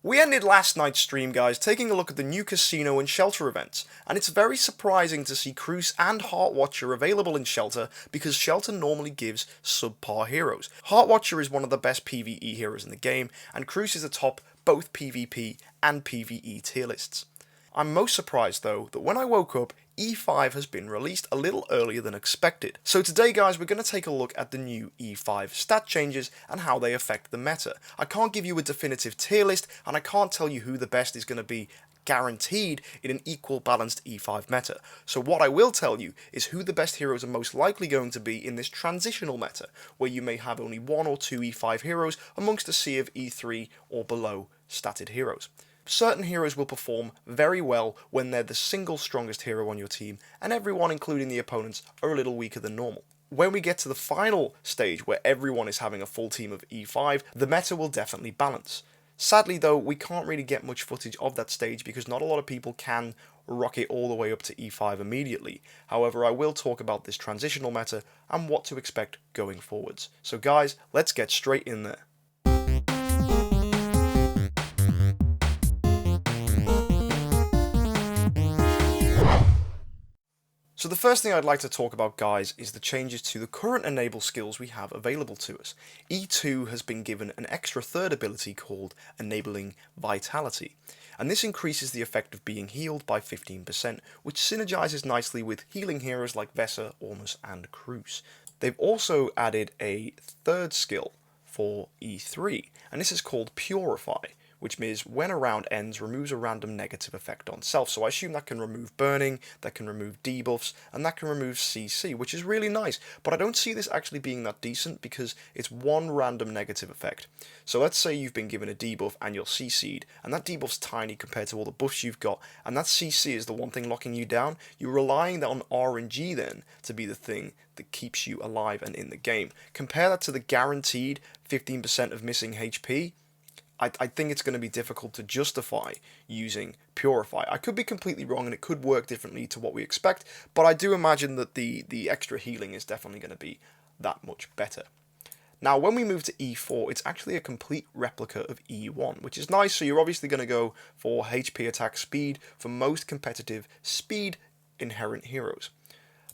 We ended last night's stream, guys, taking a look at the new Casino and Shelter events, and it's very surprising to see Cruce and Heartwatcher available in Shelter because Shelter normally gives subpar heroes. Heartwatcher is one of the best PvE heroes in the game, and Cruce is atop both PvP and PvE tier lists. I'm most surprised though that when I woke up, E5 has been released a little earlier than expected. So today guys, we're going to take a look at the new E5 stat changes and how they affect the meta. I can't give you a definitive tier list and I can't tell you who the best is going to be guaranteed in an equal balanced E5 meta. So what I will tell you is who the best heroes are most likely going to be in this transitional meta, where you may have only one or two E5 heroes amongst a sea of E3 or below statted heroes. Certain heroes will perform very well when they're the single strongest hero on your team, and everyone, including the opponents, are a little weaker than normal. When we get to the final stage where everyone is having a full team of E5, the meta will definitely balance. Sadly though, we can't really get much footage of that stage because not a lot of people can rocket all the way up to E5 immediately. However, I will talk about this transitional meta and what to expect going forwards. So guys, let's get straight in there. So the first thing I'd like to talk about, guys, is the changes to the current enable skills we have available to us. E2 has been given an extra third ability called Enabling Vitality, and this increases the effect of being healed by 15%, which synergizes nicely with healing heroes like Vesa, Ormus and Cruce. They've also added a third skill for E3, and this is called Purify, which means when a round ends, removes a random negative effect on self. So I assume that can remove burning, that can remove debuffs, and that can remove CC, which is really nice. But I don't see this actually being that decent because it's one random negative effect. So let's say you've been given a debuff and you're CC'd, and that debuff's tiny compared to all the buffs you've got, and that CC is the one thing locking you down. You're relying on RNG then to be the thing that keeps you alive and in the game. Compare that to the guaranteed 15% of missing HP. I think it's going to be difficult to justify using Purify. I could be completely wrong and it could work differently to what we expect, but I do imagine that the extra healing is definitely going to be that much better. Now when we move to E4, it's actually a complete replica of E1, which is nice. So you're obviously going to go for HP attack speed for most competitive speed inherent heroes.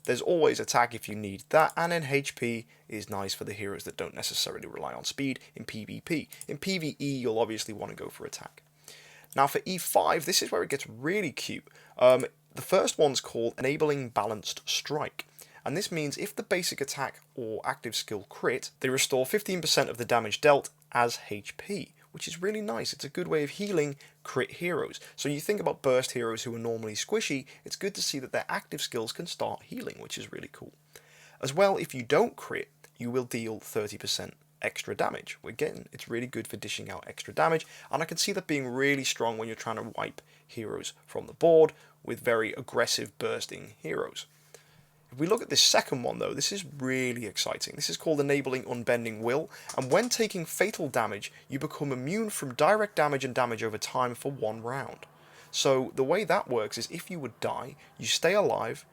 There's always attack if you need that, and then HP is nice for the heroes that don't necessarily rely on speed in PvP. In PvE, you'll obviously want to go for attack. Now for E5, this is where it gets really cute. The first one's called Enabling Balanced Strike, and this means if the basic attack or active skill crit, they restore 15% of the damage dealt as HP, which is really nice. It's a good way of healing crit heroes. So you think about burst heroes who are normally squishy, it's good to see that their active skills can start healing, which is really cool. As well, if you don't crit, you will deal 30% extra damage. Again, it's really good for dishing out extra damage, and I can see that being really strong when you're trying to wipe heroes from the board with very aggressive bursting heroes. If we look at this second one though, this is really exciting. This is called Enabling Unbending Will, and when taking fatal damage, you become immune from direct damage and damage over time for 1 round. So the way that works is if you would die, you stay alive,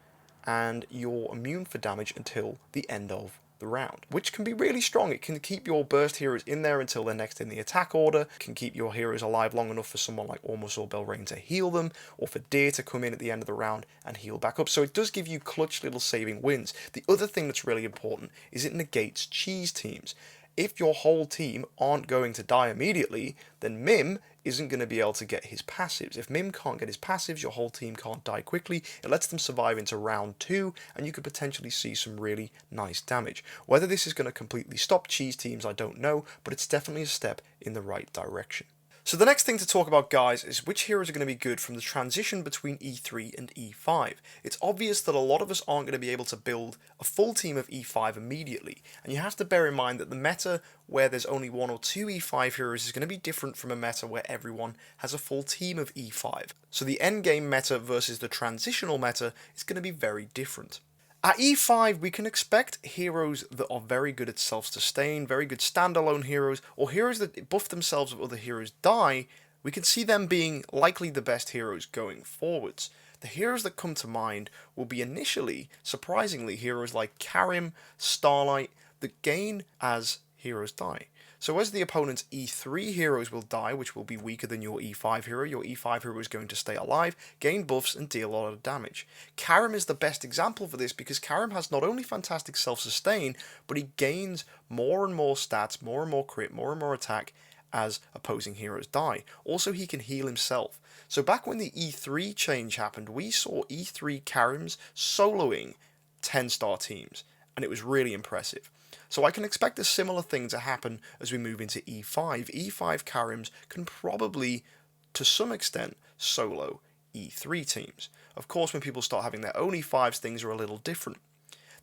and you're immune for damage until the end of the round, which can be really strong. It can keep your burst heroes in there until they're next in the attack order, can keep your heroes alive long enough for someone like Ormus or Belrain to heal them, or for Deer to come in at the end of the round and heal back up. So it does give you clutch little saving wins. The other thing that's really important is it negates cheese teams. If your whole team aren't going to die immediately, then Mim isn't going to be able to get his passives. If Mim can't get his passives, your whole team can't die quickly. It lets them survive into round 2, and you could potentially see some really nice damage. Whether this is going to completely stop cheese teams, I don't know, but it's definitely a step in the right direction. So the next thing to talk about, guys, is which heroes are going to be good from the transition between E3 and E5. It's obvious that a lot of us aren't going to be able to build a full team of E5 immediately, and you have to bear in mind that the meta where there's only 1 or 2 E5 heroes is going to be different from a meta where everyone has a full team of E5. So the endgame meta versus the transitional meta is going to be very different. At E5, we can expect heroes that are very good at self-sustain, very good standalone heroes, or heroes that buff themselves if other heroes die. We can see them being likely the best heroes going forwards. The heroes that come to mind will be initially, surprisingly, heroes like Karim, Starlight, that gain as heroes die. So as the opponent's E3 heroes will die, which will be weaker than your E5 hero, your E5 hero is going to stay alive, gain buffs, and deal a lot of damage. Karim is the best example for this because Karim has not only fantastic self-sustain, but he gains more and more stats, more and more crit, more and more attack as opposing heroes die. Also, he can heal himself. So back when the E3 change happened, we saw E3 Karims soloing 10-star teams, and it was really impressive. So I can expect a similar thing to happen as we move into E5. E5 Karims can probably, to some extent, solo E3 teams. Of course, when people start having their own E5s, things are a little different.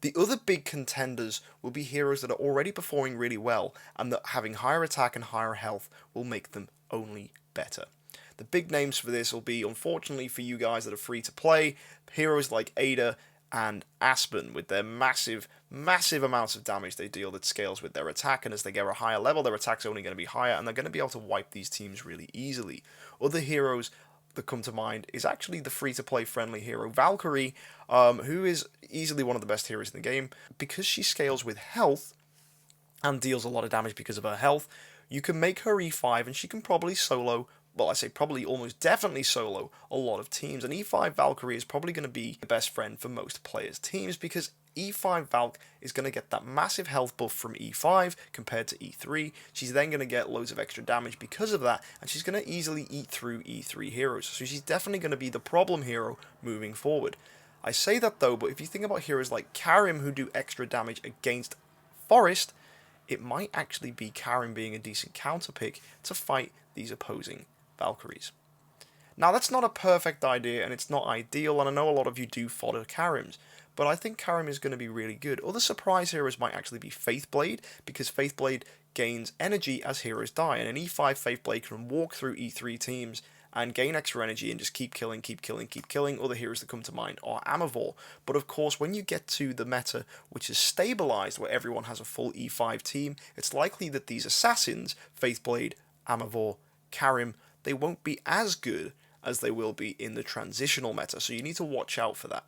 The other big contenders will be heroes that are already performing really well, and that having higher attack and higher health will make them only better. The big names for this will be, unfortunately for you guys that are free to play, heroes like Ada and Aspen, with their massive amounts of damage they deal that scales with their attack, and as they get a higher level, their attack's only going to be higher, and they're going to be able to wipe these teams really easily. Other heroes that come to mind is actually the free-to-play friendly hero Valkyrie, who is easily one of the best heroes in the game. Because she scales with health and deals a lot of damage because of her health, you can make her E5 and she can probably solo, well, I say probably almost definitely solo a lot of teams. And E5 Valkyrie is probably going to be the best friend for most players' teams because E5 Valk is going to get that massive health buff from E5 compared to E3. She's then going to get loads of extra damage because of that, and she's going to easily eat through E3 heroes. So she's definitely going to be the problem hero moving forward. I say that though, but if you think about heroes like Karim who do extra damage against Forest, it might actually be Karim being a decent counter pick to fight these opposing Valkyries. Now that's not a perfect idea and it's not ideal, and I know a lot of you do fodder Karims, but I think Karim is going to be really good. Other surprise heroes might actually be Faithblade, because Faithblade gains energy as heroes die, and an E5 Faithblade can walk through E3 teams and gain extra energy and just keep killing, keep killing, keep killing. Other heroes that come to mind are Amavor. But of course, when you get to the meta, which is stabilized, where everyone has a full E5 team, it's likely that these assassins, Faithblade, Amavor, Karim, they won't be as good as they will be in the transitional meta, so you need to watch out for that.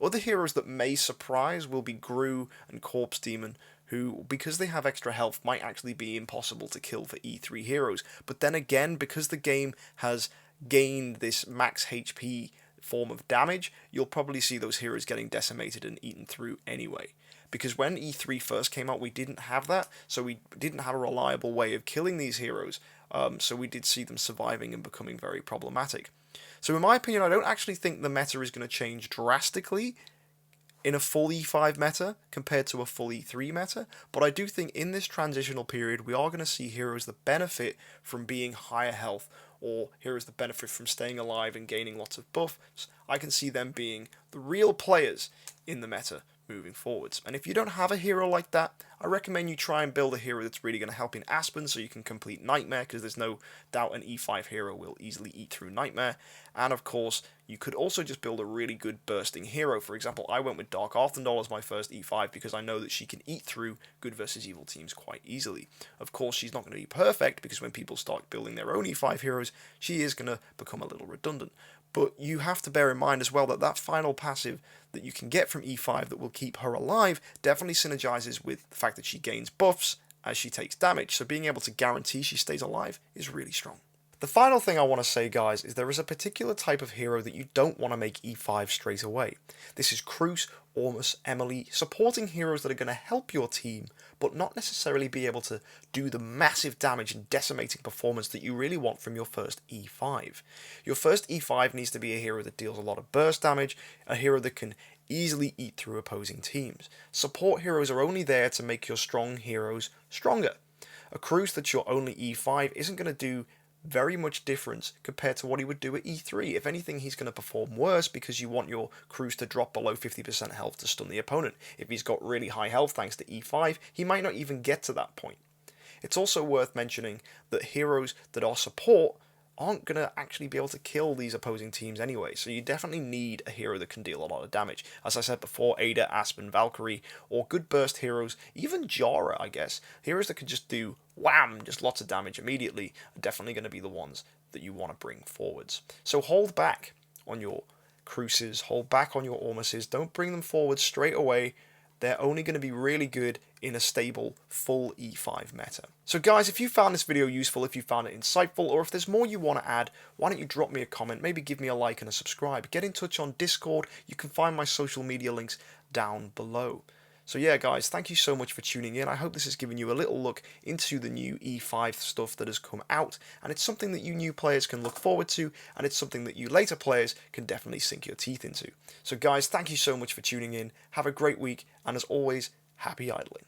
Other heroes that may surprise will be Gru and Corpse Demon, who, because they have extra health, might actually be impossible to kill for E3 heroes. But then again, because the game has gained this max HP form of damage, you'll probably see those heroes getting decimated and eaten through anyway. Because when E3 first came out, we didn't have that, so we didn't have a reliable way of killing these heroes, so we did see them surviving and becoming very problematic. So in my opinion, I don't actually think the meta is going to change drastically in a full E5 meta compared to a full E3 meta, but I do think in this transitional period we are going to see heroes that benefit from being higher health, or heroes that benefit from staying alive and gaining lots of buffs. I can see them being the real players in the meta moving forwards. And if you don't have a hero like that, I recommend you try and build a hero that's really going to help in Aspen so you can complete Nightmare, because there's no doubt an E5 hero will easily eat through Nightmare. And of course, you could also just build a really good bursting hero. For example, I went with Dark Arthendal as my first E5 because I know that she can eat through good versus evil teams quite easily. Of course, she's not going to be perfect because when people start building their own E5 heroes, she is going to become a little redundant. But you have to bear in mind as well that that final passive that you can get from E5 that will keep her alive definitely synergizes with the fact that she gains buffs as she takes damage, so being able to guarantee she stays alive is really strong. The final thing I want to say, guys, is there is a particular type of hero that you don't want to make E5 straight away. This is Cruz, Ormus, Emily, supporting heroes that are going to help your team, but not necessarily be able to do the massive damage and decimating performance that you really want from your first E5. Your first E5 needs to be a hero that deals a lot of burst damage, a hero that can easily eat through opposing teams. Support heroes are only there to make your strong heroes stronger. A Cruz that's your only E5 isn't going to do very much difference compared to what he would do at E3. If anything, he's going to perform worse because you want your Cruz to drop below 50% health to stun the opponent. If he's got really high health thanks to E5, he might not even get to that point. It's also worth mentioning that heroes that are support aren't going to actually be able to kill these opposing teams anyway, so you definitely need a hero that can deal a lot of damage. As I said before, Ada, Aspen, Valkyrie, or good burst heroes, even Jara, I guess. Heroes that can just do wham, just lots of damage immediately, are definitely going to be the ones that you want to bring forwards. So hold back on your Cruces, hold back on your Ormuses, don't bring them forward straight away. they're only going to be really good in a stable full E5 meta. So guys, if you found this video useful, if you found it insightful, or if there's more you want to add, why don't you drop me a comment, maybe give me a like and a subscribe. Get in touch on Discord, you can find my social media links down below. So yeah guys, thank you so much for tuning in. I hope this has given you a little look into the new E5 stuff that has come out, and it's something that you new players can look forward to, and it's something that you later players can definitely sink your teeth into. So guys, thank you so much for tuning in, have a great week, and as always, happy idling.